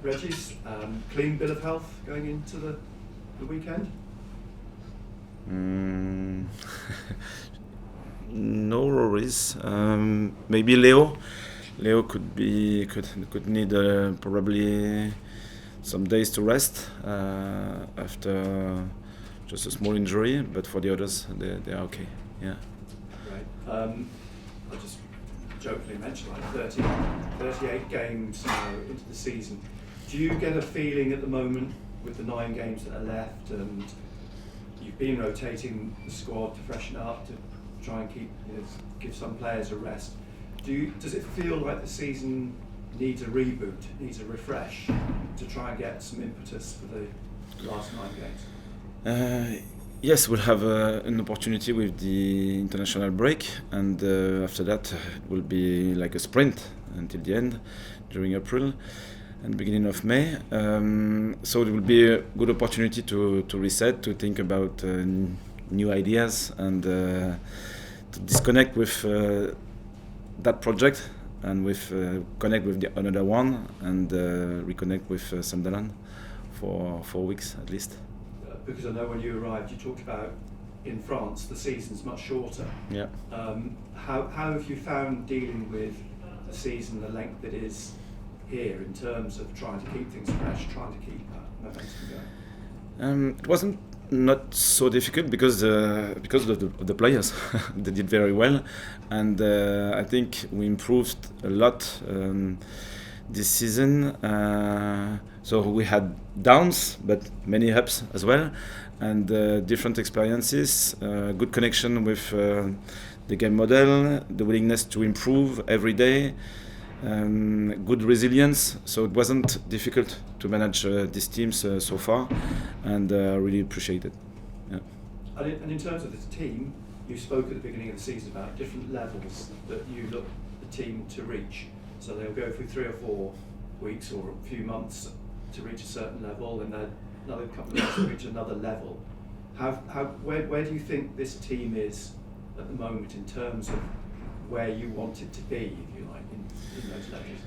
Regis, clean bill of health going into the weekend? No worries. Maybe Leo. Leo could need probably some days to rest after just a small injury, but for the others, they are okay. Yeah. Right. I just jokingly mentioned like 38 games now into the season. Do you get a feeling at the moment with the 9 games that are left, and you've been rotating the squad to freshen up, to try and give some players a rest? Does it feel like the season needs a reboot, needs a refresh to try and get some impetus for the last 9 games? Yes, we'll have an opportunity with the international break, and after that it will be like a sprint until the end during April and beginning of May. So it will be a good opportunity to reset, to think about new ideas, and to disconnect with that project and connect with the another one, and reconnect with Sunderland for 4 weeks at least. Because I know when you arrived, you talked about in France the season's much shorter. Yeah. How have you found dealing with the season, the length it is here, in terms of trying to keep things fresh, trying to keep momentum going? It wasn't not so difficult because of the players. They did very well, and I think we improved a lot this season. So we had downs, but many ups as well, and different experiences, good connection with the game model, the willingness to improve every day, good resilience. So it wasn't difficult to manage these teams so far, and I really appreciate it. Yeah. And in terms of the team, you spoke at the beginning of the season about different levels that you look the team to reach. So they'll go through 3 or 4 weeks or a few months to reach a certain level, and then another couple of months to reach another level. Where do you think this team is at the moment in terms of where you want it to be, if you like, in those levels?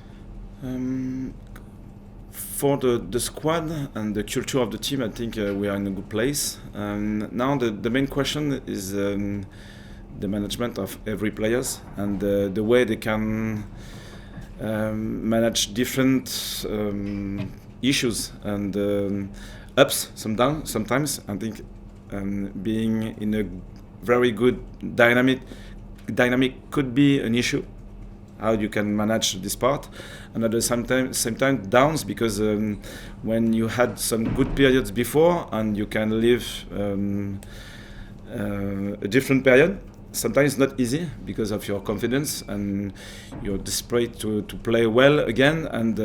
For the squad and the culture of the team, I think we are in a good place. Now the main question is the management of every players, and the way they can manage different issues and ups, some downs. Sometimes I think being in a very good dynamic could be an issue. How you can manage this part, and at the same time downs, because when you had some good periods before and you can live a different period, sometimes it's not easy because of your confidence, and you're desperate to play well again, and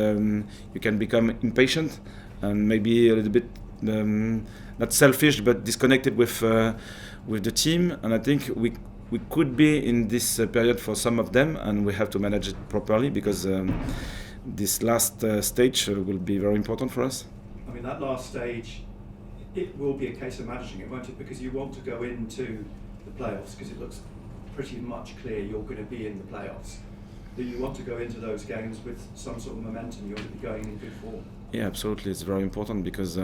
you can become impatient and maybe a little bit not selfish but disconnected with the team. And I think we could be in this period for some of them, and we have to manage it properly, because this last stage will be very important for us. I mean, that last stage, it will be a case of managing it, won't it? Because you want to go into the playoffs, because it looks pretty much clear you're going to be in the playoffs. Do you want to go into those games with some sort of momentum? You want to be going in good form? Yeah, absolutely. It's very important, because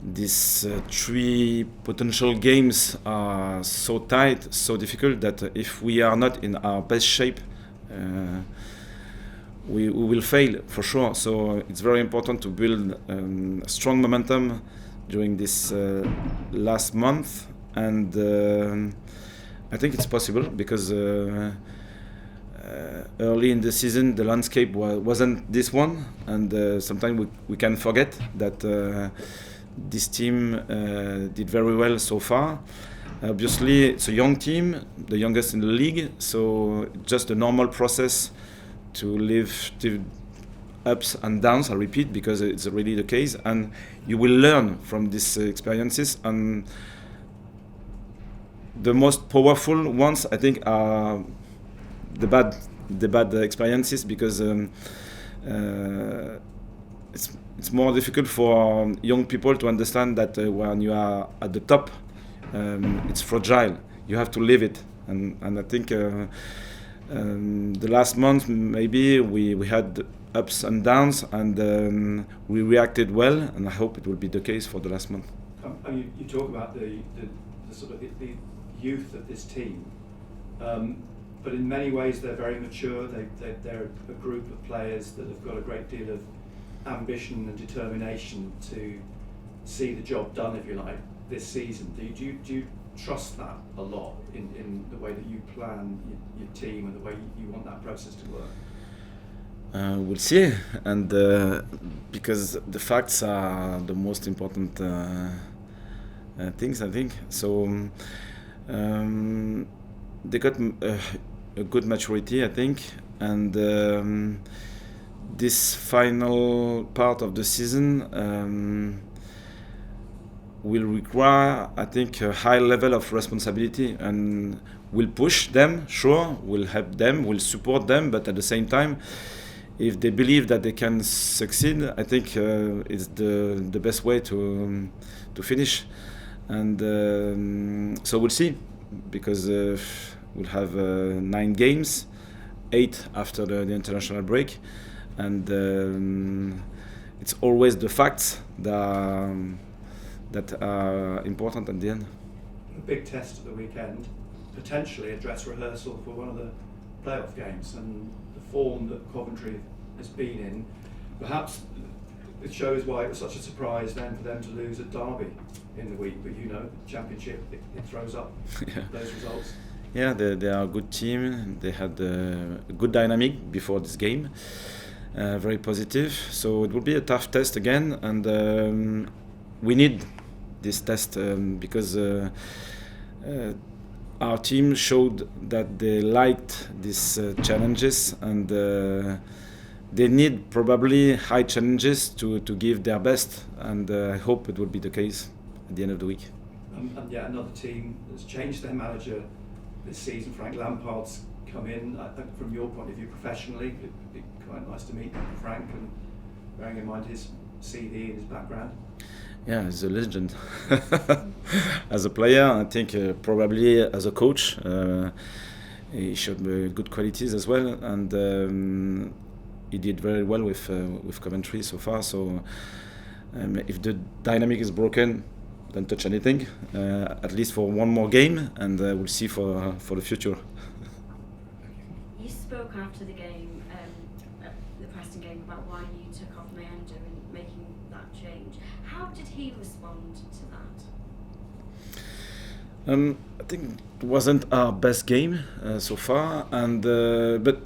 these 3 potential games are so tight, so difficult, that if we are not in our best shape, we will fail for sure. So it's very important to build a strong momentum during this last month, and I think it's possible, because early in the season the landscape wasn't this one, and sometimes we can forget that this team did very well so far. Obviously, it's a young team, the youngest in the league, so just a normal process to live the ups and downs. I repeat, because it's really the case, and you will learn from these experiences. And the most powerful ones, I think, are the bad experiences, because it's more difficult for young people to understand that when you are at the top, it's fragile. You have to live it, and I think the last month maybe we had ups and downs, and we reacted well, and I hope it will be the case for the last month. And you talk about the sort of the youth of this team, but in many ways they're very mature. They're a group of players that have got a great deal of ambition and determination to see the job done, if you like, this season. Do you trust that a lot in the way that you plan your team and the way you want that process to work? We'll see, and because the facts are the most important things, I think. So they got a good maturity, I think, and this final part of the season will require, I think, a high level of responsibility, and will push them, sure, will help them, will support them, but at the same time, if they believe that they can succeed, I think it's the best way to finish. And so we'll see, because we'll have 9 games, 8 after the international break, and it's always the facts that are important at the end. A big test at the weekend, potentially a dress rehearsal for one of the playoff games, and the form that Coventry has been in, perhaps it shows why it was such a surprise then for them to lose at Derby in the week. But the Championship, it throws up those results. Yeah, they are a good team. They had a good dynamic before this game, very positive. So it will be a tough test again, and we need this test because our team showed that they liked these challenges, and they need probably high challenges to give their best, and I hope it will be the case at the end of the week. And yet another team has changed their manager this season. Frank Lampard's come in. I think from your point of view professionally, it'd be quite nice to meet Frank, and bearing in mind his CV and his background. Yeah, he's a legend. As a player, I think probably as a coach, he showed good qualities as well, and he did very well with Coventry so far. So if the dynamic is broken, don't touch anything. At least for one more game, and we'll see for the future. You spoke after the game, the Preston game, about why you took off Mayenda and making that change. How did he respond to that? I think it wasn't our best game so far, and but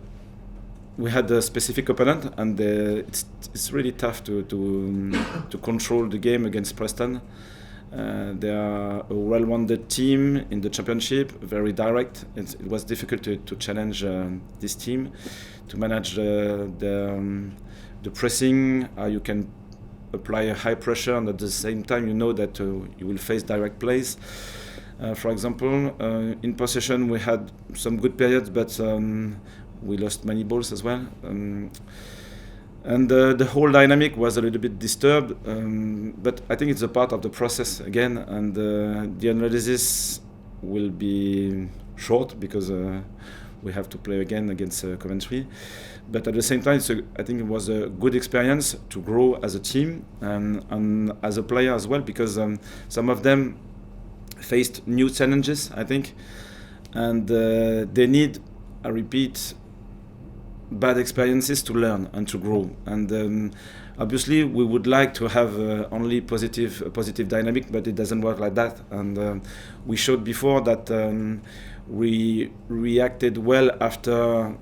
we had a specific opponent, and it's really tough to control the game against Preston. They are a well-rounded team in the Championship, very direct. It was difficult to challenge this team, to manage the pressing. You can apply a high pressure, and at the same time you know that you will face direct plays. For example, in possession we had some good periods, but we lost many balls as well. And the whole dynamic was a little bit disturbed, but I think it's a part of the process again, and the analysis will be short because we have to play again against Coventry. But at the same time, I think it was a good experience to grow as a team and as a player as well, because some of them faced new challenges, I think, and they need, I repeat, bad experiences to learn and to grow. And obviously we would like to have only positive dynamic, but it doesn't work like that. And we showed before that we reacted well after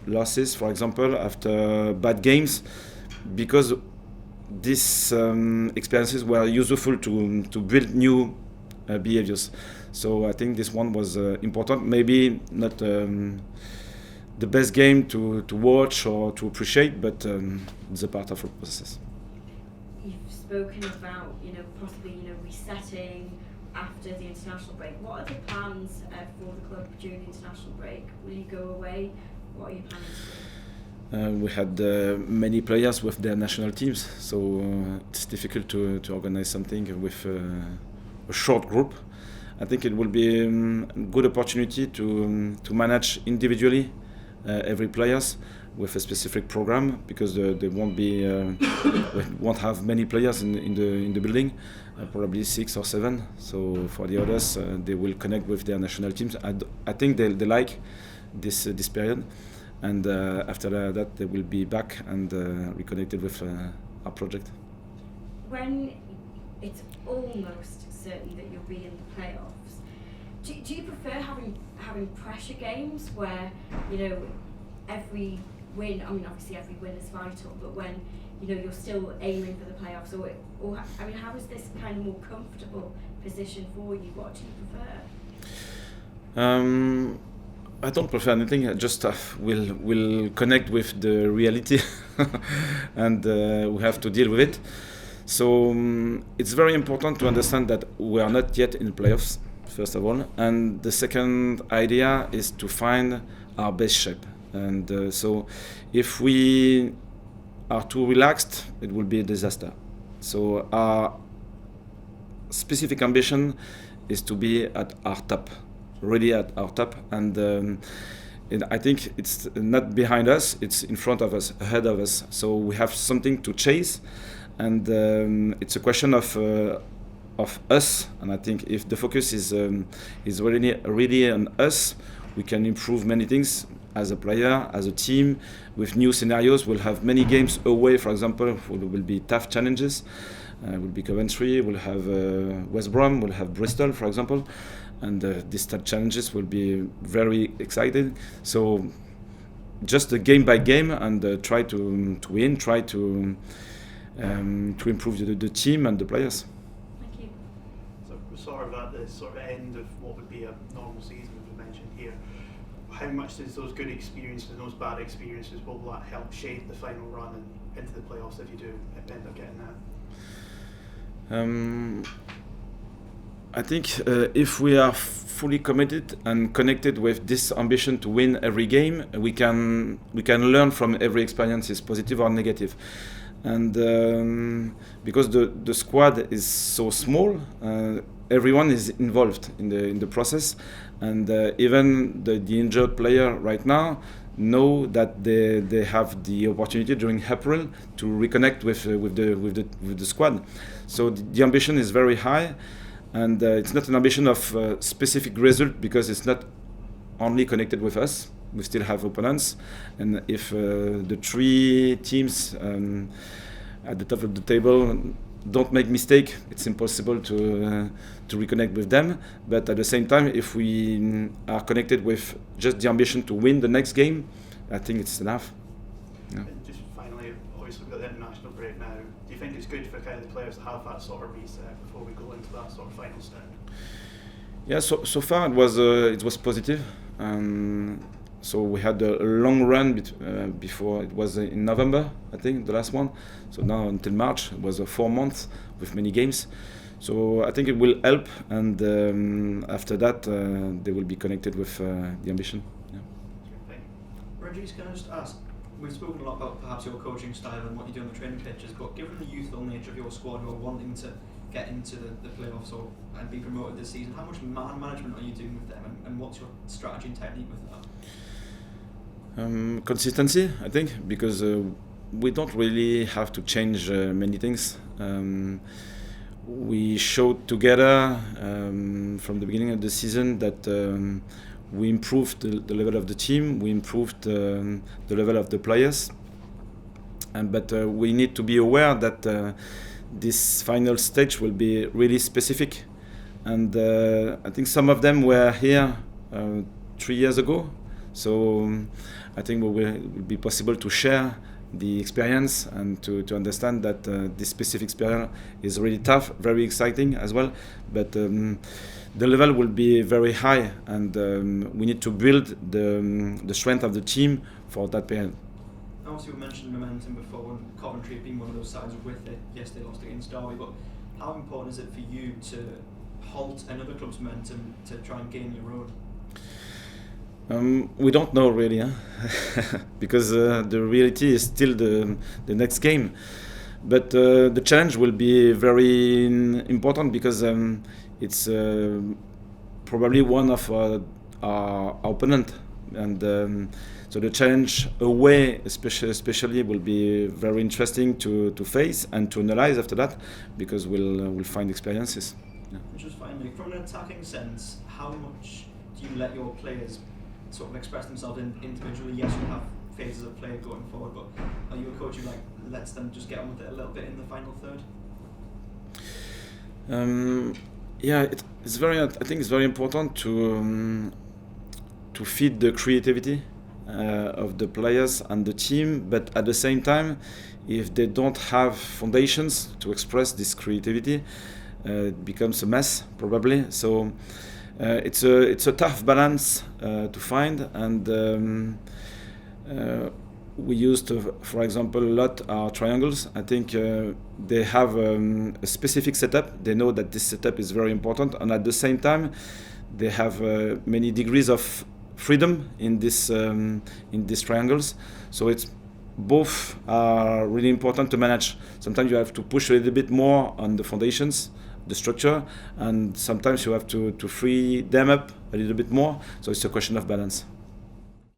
losses, for example, after bad games, because these experiences were useful to build new behaviors. So I think this one was important, maybe not the best game to watch or to appreciate, but it's a part of the process. You've spoken about possibly resetting after the international break. What are the plans for the club during the international break? Will you go away? What are you planning to do? We had many players with their national teams, so it's difficult to organize something with a short group. I think it will be a good opportunity to manage individually every players, with a specific program, because they won't be won't have many players in the building, probably 6 or 7. So for the others, they will connect with their national teams. I think they like this period, and after that they will be back and reconnected with our project. When it's almost certain that you'll be in the playoffs, do you prefer having pressure games where, you know, every win, I mean obviously every win is vital, but when, you know, you're still aiming for the playoffs, or I mean, how is this kind of more comfortable position for you? What do you prefer? I don't prefer anything. I just will connect with the reality, and we have to deal with it. So it's very important to understand that we are not yet in the playoffs, first of all, and the second idea is to find our best shape. And so if we are too relaxed, it will be a disaster. So our specific ambition is to be at our top, really at our top, and I think it's not behind us, it's in front of us, ahead of us. So we have something to chase, and it's a question of us. And I think if the focus is really on us, we can improve many things as a player, as a team, with new scenarios. We'll have many games away, for example, will be tough challenges. Will be Coventry, we'll have West Brom, we'll have Bristol, for example, and these tough challenges will be very exciting. So just a game by game, and try to win, try to improve the team and the players. Thank you. So we're sort of at the sort of end of what would be a normal season, as we mentioned here. How much does those good experiences and those bad experiences, will that help shape the final run and into the playoffs if you do end up getting that? I think if we are fully committed and connected with this ambition to win every game, we can learn from every experience, is positive or negative. And because the squad is so small, everyone is involved in the process, and even the injured player right now know that they have the opportunity during April to reconnect with the squad. So the ambition is very high, and it's not an ambition of specific result, because it's not only connected with us. We still have opponents, and if the 3 teams at the top of the table don't make mistake, it's impossible to reconnect with them. But at the same time, if we are connected with just the ambition to win the next game, I think it's enough. Yeah. And just finally, obviously we've got the international break now. Do you think it's good for kind of the players to have that sort of reset before we go into that sort of final step? Yeah, so far it was positive. So we had a long run before. It was in November, I think, the last one. So now until March, it was 4 months with many games. So I think it will help, and after that they will be connected with the ambition. Yeah. Reggie, can I just ask, we've spoken a lot about perhaps your coaching style and what you do on the training pitches, but given the youthful nature of your squad who are wanting to get into the playoffs and be promoted this season, how much man management are you doing with them, and what's your strategy and technique with that? Consistency, I think, because we don't really have to change many things. We showed together from the beginning of the season that we improved the level of the team, we improved the level of the players, but we need to be aware that this final stage will be really specific, and I think some of them were here 3 years ago, so I think it will be possible to share the experience and to understand that this specific experience is really tough, very exciting as well, but the level will be very high, and we need to build the strength of the team for that period. Obviously, we mentioned momentum before, and Coventry have been one of those sides with it. Yes, they lost against Derby, but how important is it for you to halt another club's momentum to try and gain your own? We don't know really, because the reality is still the next game. But the challenge will be very important, because it's probably one of our opponent, and So the challenge away, especially, will be very interesting to face and to analyze after that, because we'll find experiences. Yeah. Just finally, from an attacking sense, how much do you let your players sort of express themselves individually? Yes, you have phases of play going forward, but are you a coach who lets them just get on with it a little bit in the final third? Yeah, it's very. I think it's very important to feed the creativity of the players and the team, but at the same time, if they don't have foundations to express this creativity, it becomes a mess probably. So it's a tough balance to find, and we used to, for example, a lot our triangles. I think they have a specific setup. They know that this setup is very important, and at the same time, they have many degrees of freedom in these triangles. So it's both are really important to manage. Sometimes you have to push a little bit more on the foundations, the structure, and sometimes you have to free them up a little bit more. So it's a question of balance.